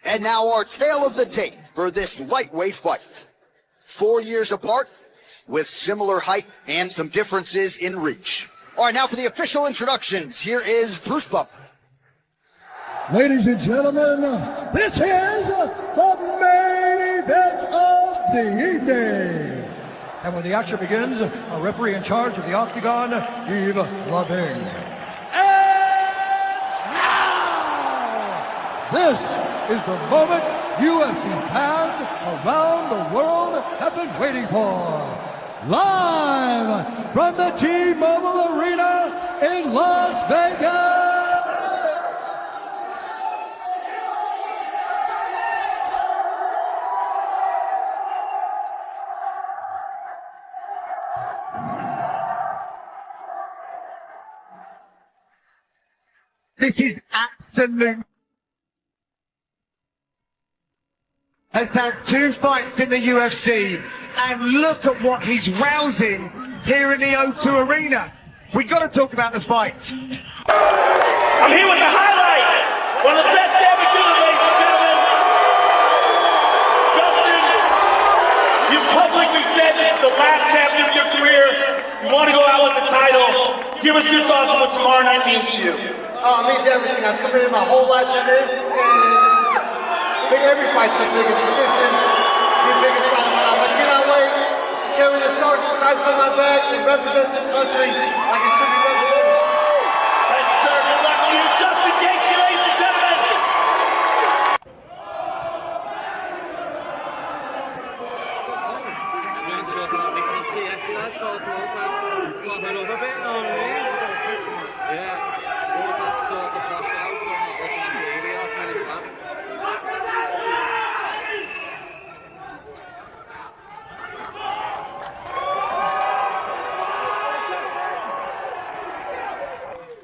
And now our tale of the tape for this lightweight fight. 4 years apart, with similar height and some differences in reach. All right, now for the official introductions, here is Bruce Buffer. Ladies and gentlemen, this is the main event of the evening. And when the action begins, a referee in charge of the Octagon, Yves Loving. And now, this is the moment UFC fans around the world have been waiting for. Live from the T-Mobile Arena in Las Vegas. This is absolute. Has had 2 fights in the UFC, and look at what he's rousing here in the O2 Arena. We got to talk about the fights. I'm here with the highlight, one of the best ever do, ladies and gentlemen. Justin, you publicly said this is the last chapter of your career. You want to go out with the title. Give us your thoughts on what tomorrow night means to you. Oh, it means everything. I've committed my whole life to this, and every fight's the biggest, but this is the biggest fight of my life. I cannot wait to carry this stripes on my back and represent this country like it should be represented. Thank you, sir. Good luck to you. Justin Gaethje, ladies and gentlemen.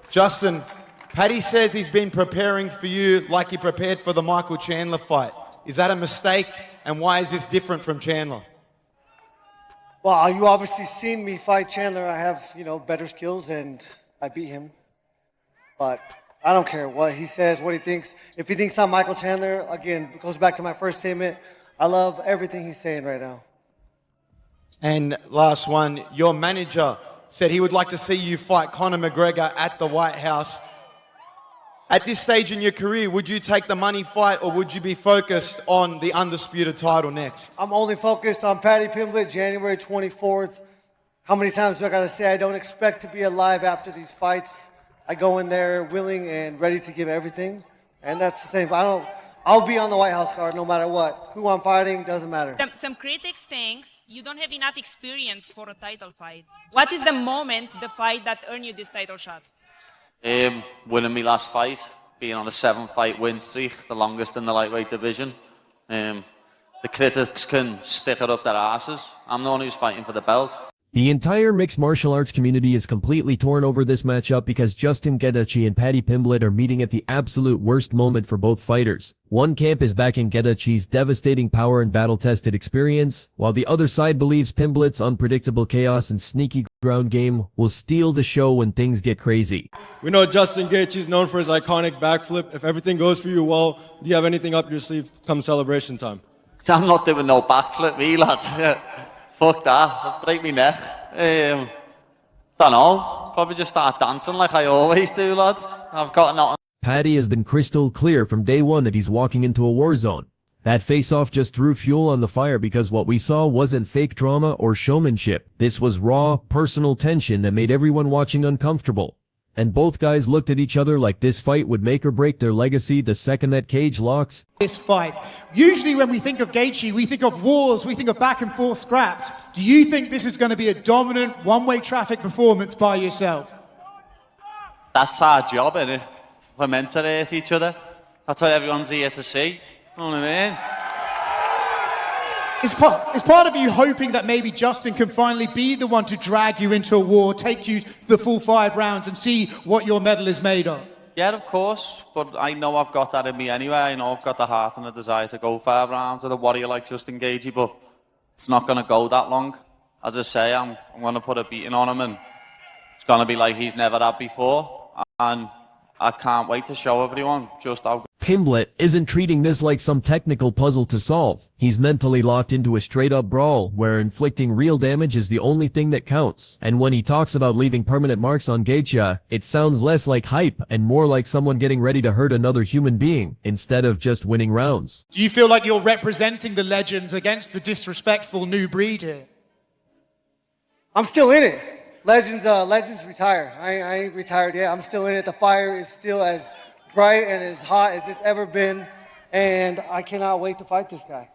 Justin, Paddy says he's been preparing for you like he prepared for the Michael Chandler fight. Is that a mistake? And why is this different from Chandler? Well, you obviously seen me fight Chandler. I have, better skills, and I beat him. But I don't care what he says, what he thinks. If he thinks I'm Michael Chandler, again, it goes back to my first statement. I love everything he's saying right now. And last one, your manager said he would like to see you fight Conor McGregor at the White House. At this stage in your career, would you take the money fight or would you be focused on the undisputed title next? I'm only focused on Paddy Pimblett, January 24th. How many times do I got to say I don't expect to be alive after these fights? I go in there willing and ready to give everything, and that's the same. I'll be on the White House card no matter what. Who I'm fighting doesn't matter. Some critics think you don't have enough experience for a title fight. What is the moment, the fight that earned you this title shot? Winning my last fight, being on a 7-fight win streak, the longest in the lightweight division. The critics can stick it up their asses. I'm the one who's fighting for the belt. The entire mixed martial arts community is completely torn over this matchup because Justin Gaethje and Paddy Pimblett are meeting at the absolute worst moment for both fighters. One camp is backing Gaethje's devastating power and battle-tested experience, while the other side believes Pimblett's unpredictable chaos and sneaky ground game will steal the show when things get crazy. We know Justin Gaethje is known for his iconic backflip. If everything goes for you well, do you have anything up your sleeve come celebration time? I'm not doing no backflip, me lads. Fuck that, I'll break my neck. Don't know, probably just start dancing like I always do, lad. I've got nothing. Paddy has been crystal clear from day one that he's walking into a war zone. That face-off just threw fuel on the fire because what we saw wasn't fake drama or showmanship. This was raw, personal tension that made everyone watching uncomfortable. and both guys looked at each other like this fight would make or break their legacy the second that cage locks. This fight. Usually when we think of Gaethje, we think of wars, we think of back and forth scraps. Do you think this is going to be a dominant one-way traffic performance by yourself? That's our job, innit? We're meant to hate each other. That's what everyone's here to see. You know what I mean? Is part of you hoping that maybe Justin can finally be the one to drag you into a war, take you the full 5 rounds and see what your medal is made of? Yeah, of course, but I know I've got that in me anyway. I know I've got the heart and the desire to go 5 rounds with a warrior like Justin Gaethje, but it's not going to go that long. As I say, I'm going to put a beating on him, and it's going to be like he's never had before, and I can't wait to show everyone just how. Pimblett isn't treating this like some technical puzzle to solve. He's mentally locked into a straight-up brawl, where inflicting real damage is the only thing that counts. And when he talks about leaving permanent marks on Gaethje, it sounds less like hype and more like someone getting ready to hurt another human being, instead of just winning rounds. Do you feel like you're representing the legends against the disrespectful new breed here? I'm still in it. Legends retire. I ain't retired yet. I'm still in it. The fire is still as bright and as hot as it's ever been, and I cannot wait to fight this guy.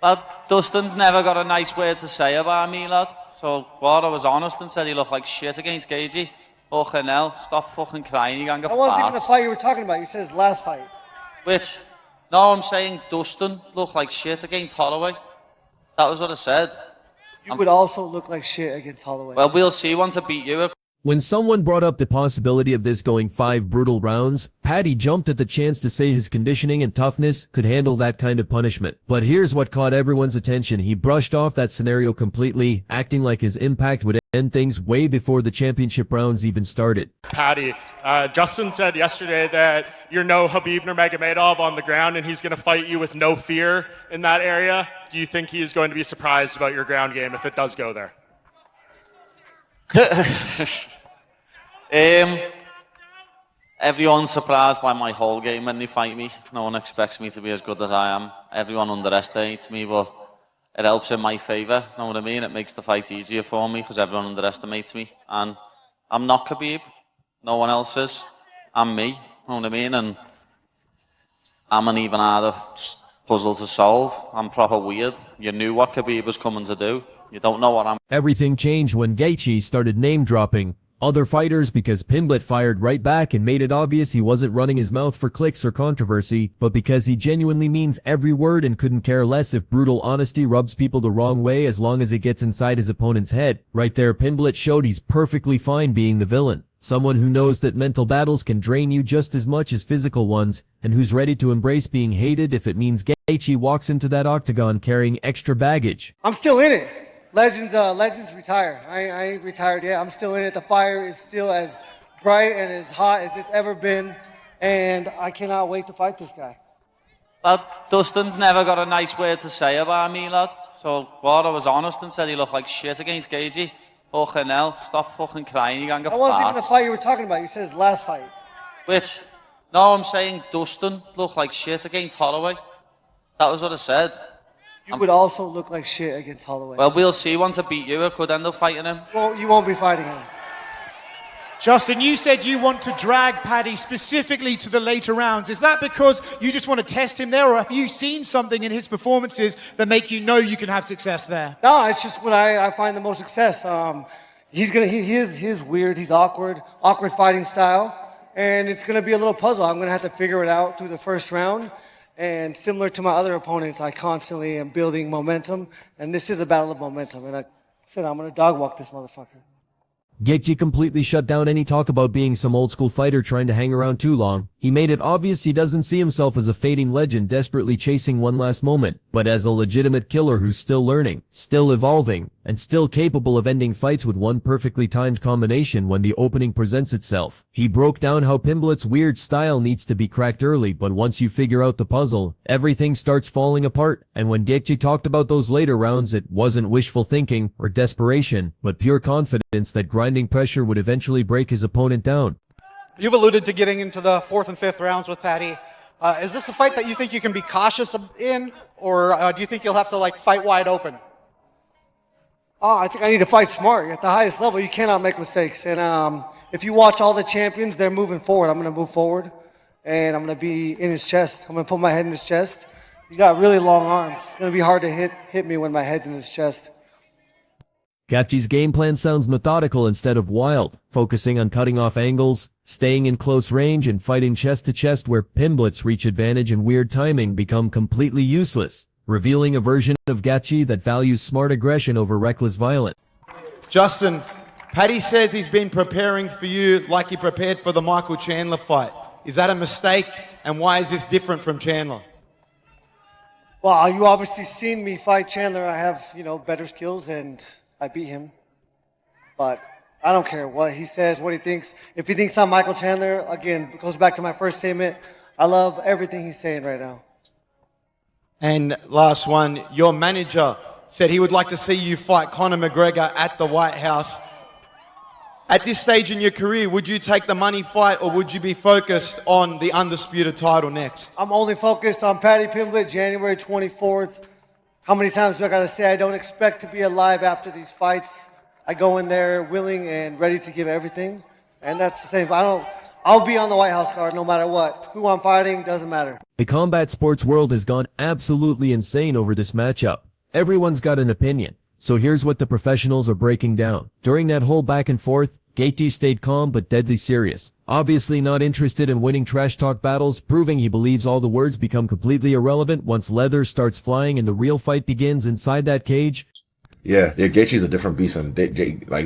Well, Dustin's never got a nice word to say about me, lad. So, I was honest and said he looked like shit against Gaethje. Fucking hell, stop fucking crying, you gonna That wasn't even the fight you were talking about. You said his last fight. Which? No, I'm saying Dustin looked like shit against Holloway. That was what I said. You would also look like shit against Holloway. Well, we'll see once I beat you. When someone brought up the possibility of this going 5 brutal rounds, Paddy jumped at the chance to say his conditioning and toughness could handle that kind of punishment. But here's what caught everyone's attention. He brushed off that scenario completely, acting like his impact would end things way before the championship rounds even started. Paddy, Justin said yesterday that you're no Khabib Nurmagomedov on the ground and he's going to fight you with no fear in that area. Do you think he's going to be surprised about your ground game if it does go there? Everyone's surprised by my whole game when they fight me. No one expects me to be as good as I am. Everyone underestimates me, but it helps in my favour. You know what I mean? It makes the fight easier for me because everyone underestimates me. And I'm not Khabib. No one else is. I'm me. You know what I mean? And I'm an even harder puzzle to solve. I'm proper weird. You knew what Khabib was coming to do. You don't know what I'm. Everything changed when Gaethje started name-dropping other fighters because Pimblett fired right back and made it obvious he wasn't running his mouth for clicks or controversy, but because he genuinely means every word and couldn't care less if brutal honesty rubs people the wrong way as long as it gets inside his opponent's head. Right there, Pimblett showed he's perfectly fine being the villain. Someone who knows that mental battles can drain you just as much as physical ones, and who's ready to embrace being hated if it means Gaethje walks into that octagon carrying extra baggage. I'm still in it. Legends retire. I ain't retired yet. I'm still in it. The fire is still as bright and as hot as it's ever been, and I cannot wait to fight this guy. Well, Dustin's never got a nice word to say about me, lad. So, I was honest and said he looked like shit against Gaethje. Fucking hell, stop fucking crying, you gonna get That wasn't even the fight you were talking about. You said his last fight. Which? No, I'm saying Dustin looked like shit against Holloway. That was what I said. You would also look like shit against Holloway. Well, we'll see once I beat you. I could end up fighting him. Well, you won't be fighting him. Justin, you said you want to drag Paddy specifically to the later rounds. Is that because you just want to test him there, or have you seen something in his performances that make you know you can have success there? No, it's just when I find the most success. He is weird. He's awkward fighting style, and it's gonna be a little puzzle. I'm gonna have to figure it out through the first round. And similar to my other opponents, I constantly am building momentum, and this is a battle of momentum. And I said I'm gonna dog walk this motherfucker. Gaethje completely shut down any talk about being some old school fighter trying to hang around too long. He made it obvious he doesn't see himself as a fading legend desperately chasing one last moment, but as a legitimate killer who's still learning, still evolving, and still capable of ending fights with one perfectly timed combination when the opening presents itself. He broke down how Pimblett's weird style needs to be cracked early, but once you figure out the puzzle, everything starts falling apart. And when Gaethje talked about those later rounds, it wasn't wishful thinking or desperation, but pure confidence that grinding pressure would eventually break his opponent down. You've alluded to getting into the 4th and 5th rounds with Paddy. Is this a fight that you think you can be cautious in, or do you think you'll have to fight wide open? Oh, I think I need to fight smart. At the highest level, you cannot make mistakes. And if you watch all the champions, they're moving forward. I'm going to move forward, and I'm going to be in his chest. I'm going to put my head in his chest. He's got really long arms. It's going to be hard to hit me when my head's in his chest. Gaethje's game plan sounds methodical instead of wild, focusing on cutting off angles, staying in close range, and fighting chest to chest where Pimblett's reach advantage and weird timing become completely useless, revealing a version of Gaethje that values smart aggression over reckless violence. Justin, Paddy says he's been preparing for you like he prepared for the Michael Chandler fight. Is that a mistake? And why is this different from Chandler? Well, you obviously seen me fight Chandler. I have, better skills, and I beat him. But I don't care what he says, what he thinks. If he thinks I'm Michael Chandler, again, it goes back to my first statement. I love everything he's saying right now. And last one, your manager said he would like to see you fight Conor McGregor at the White House. At this stage in your career, would you take the money fight or would you be focused on the undisputed title next? I'm only focused on Paddy Pimblett, January 24th. How many times do I got to say I don't expect to be alive after these fights? I go in there willing and ready to give everything. And that's the same. I'll be on the White House card no matter what. Who I'm fighting doesn't matter. The combat sports world has gone absolutely insane over this matchup. Everyone's got an opinion. So here's what the professionals are breaking down. During that whole back and forth, Gaethje stayed calm but deadly serious. Obviously not interested in winning trash talk battles, proving he believes all the words become completely irrelevant once leather starts flying and the real fight begins inside that cage. Yeah, Gaethje's a different beast. And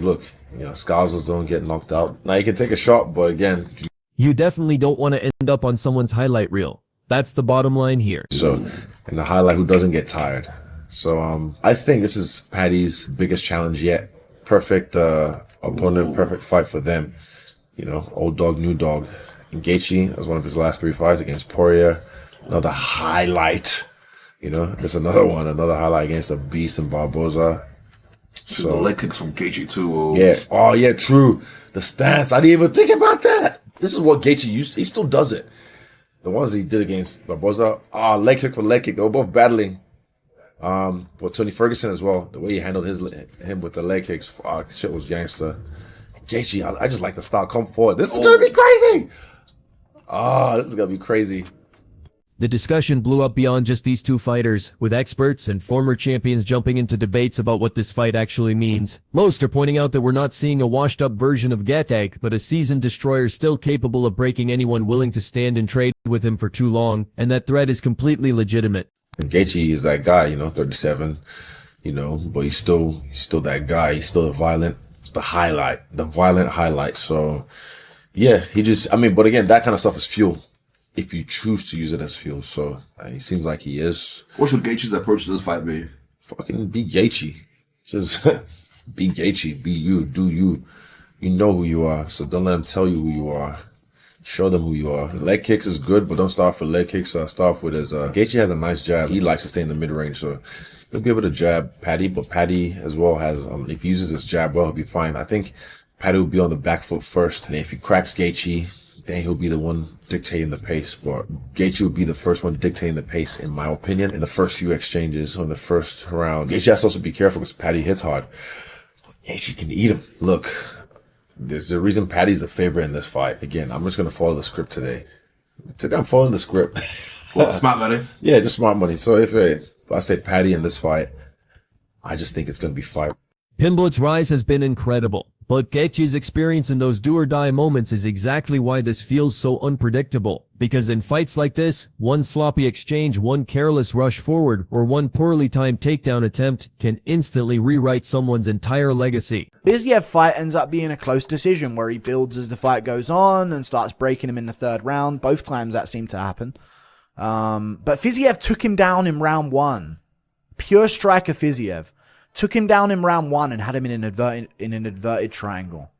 look, Scouses don't get knocked out. Now you can take a shot, but again, you definitely don't want to end up on someone's highlight reel. That's the bottom line here. So, and the highlight who doesn't get tired. So I think this is Paddy's biggest challenge yet. Perfect opponent, perfect fight for them. Old dog, new dog. And Gaethje, that was one of his last 3 fights against Poirier. Another highlight. There's another highlight against a beast in Barboza. So the leg kicks from Gaethje too. Yeah. Oh yeah, true. The stance. I didn't even think about that. This is what Gaethje used to. He still does it. The ones he did against Barboza. Leg kick for leg kick. They were both battling. But Tony Ferguson as well, the way he handled him with the leg kicks, shit was gangster. Gaethje, I just like the style. Come forward. This is gonna be crazy. This is gonna be crazy. The discussion blew up beyond just these two fighters, with experts and former champions jumping into debates about what this fight actually means. Most are pointing out that we're not seeing a washed-up version of Gaethje, but a seasoned destroyer still capable of breaking anyone willing to stand and trade with him for too long, and that threat is completely legitimate. And Gaethje is that guy, 37, but he's still that guy. He's still the violent highlight. So, yeah, but again, that kind of stuff is fuel if you choose to use it as fuel. So, he seems like he is. What should Gaethje's approach to this fight be? Fucking be Gaethje. Just be Gaethje. Be you. Do you. You know who you are. So don't let him tell you who you are. Show them who you are. Leg kicks is good, but don't start for leg kicks. Start off with his. Gaethje has a nice jab. He likes to stay in the mid range, so he'll be able to jab Paddy. But Paddy as well has. If he uses his jab well, he'll be fine. I think Paddy will be on the back foot first, and if he cracks Gaethje, then he'll be the one dictating the pace. But Gaethje will be the first one dictating the pace, in my opinion, in the first few exchanges or in the first round. Gaethje has to also be careful because Paddy hits hard. Gaethje can eat him. Look. There's a reason Paddy's the favorite in this fight. Again, I'm just going to follow the script today. Today I'm following the script. What, smart money? Yeah, just smart money. So if I say Paddy in this fight, I just think it's going to be fire. Pimblett's rise has been incredible, but Gaethje's experience in those do-or-die moments is exactly why this feels so unpredictable. Because in fights like this, one sloppy exchange, one careless rush forward, or one poorly timed takedown attempt can instantly rewrite someone's entire legacy. Fiziev fight ends up being a close decision where he builds as the fight goes on and starts breaking him in the third round. Both times that seemed to happen. But Fiziev took him down in round 1. Pure striker Fiziev. Took him down in round 1 and had him in an inverted triangle.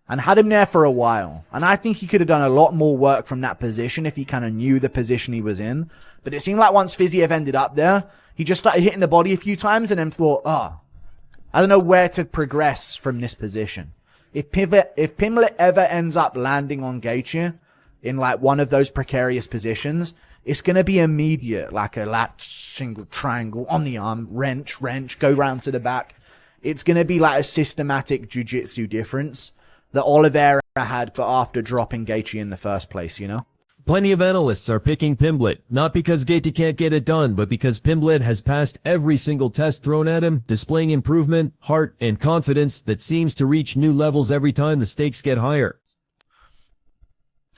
And had him there for a while. And I think he could have done a lot more work from that position if he kind of knew the position he was in. But it seemed like once Fiziev ended up there, he just started hitting the body a few times and then thought, I don't know where to progress from this position. If Pimblett ever ends up landing on Gaethje in like one of those precarious positions, it's going to be immediate, like a latch, single triangle on the arm, wrench, go round to the back. It's going to be like a systematic jiu-jitsu difference that Oliveira had, but after dropping Gaethje in the first place, you know? Plenty of analysts are picking Pimblett, not because Gaethje can't get it done, but because Pimblett has passed every single test thrown at him, displaying improvement, heart, and confidence that seems to reach new levels every time the stakes get higher.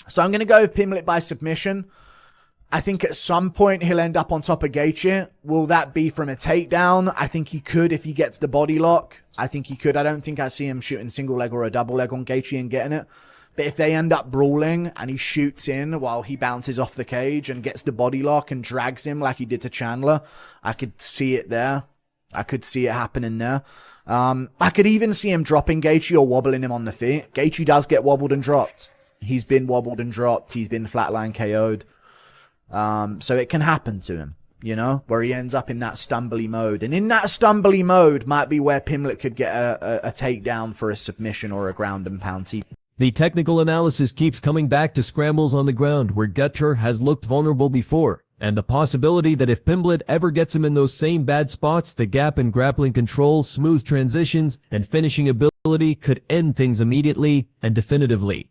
So I'm going to go with Pimblett by submission. I think at some point he'll end up on top of Gaethje. Will that be from a takedown? I think he could if he gets the body lock. I think he could. I don't think I see him shooting single leg or a double leg on Gaethje and getting it. But if they end up brawling and he shoots in while he bounces off the cage and gets the body lock and drags him like he did to Chandler, I could see it there. I could see it happening there. I could even see him dropping Gaethje or wobbling him on the feet. Gaethje does get wobbled and dropped. He's been wobbled and dropped. He's been flatline KO'd. So it can happen to him, you know, where he ends up in that stumbly mode. And in that stumbly mode might be where Pimblett could get a takedown for a submission or a ground and pound. The technical analysis keeps coming back to scrambles on the ground where Gaethje has looked vulnerable before, and the possibility that if Pimblett ever gets him in those same bad spots, the gap in grappling control, smooth transitions, and finishing ability could end things immediately and definitively.